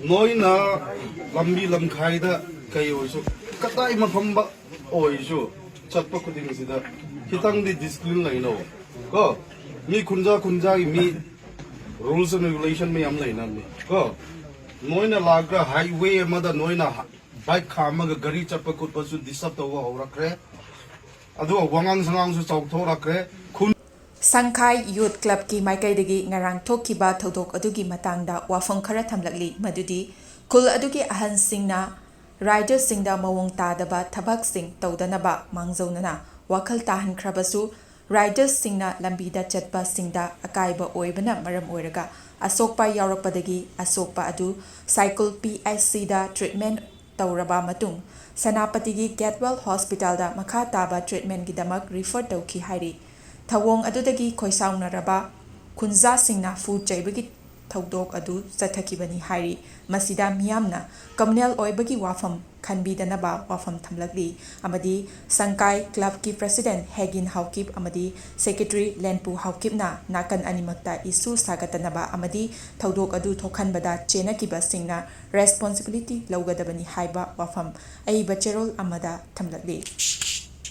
noina lambi lamkhaida kayosu katai mafamba oisu chatpa kuding sida hitang di discipline laino ko mi kunja mi rules and regulation me am laina me ko noina lagra highway amada noina bike khamaga gari chatpa kutpa su disap tawa horakre adu wangang sangang su chawthorakre Shangkai Youth Club ki maikaidagi ngarang thokkiba thodok adugi matangda wafam khara thamlakli madudi kul adugi ahan singna rider singda mawong tadaba thabak sing tawdanaba mangzaunana wakhal tahan khrabasu riders singna lambida chatpa singda akaiba oibana maram oiraga asokpa yaurakpadagi asokpa adu cycle PSC da treatment tawraba matung sanapatigi Getwell Hospital da makha taba treatment gidamak refer tawki hairi Thawong adudagi khoisaunaraba khunja singna fu chaibagi thodok adu chathakibani hairi masida miyamna communal oibagi wafam khanbidanaba wafam thamlagli amadi Shangkai Club ki president Hagin Haukip amadi secretary Lenpu Haukipna nakan animakta isu sagatanaba amadi thodok adu thokhanbada chenakiba singna responsibility lawgadabani haiba wafam ai bacherol amada thamlagli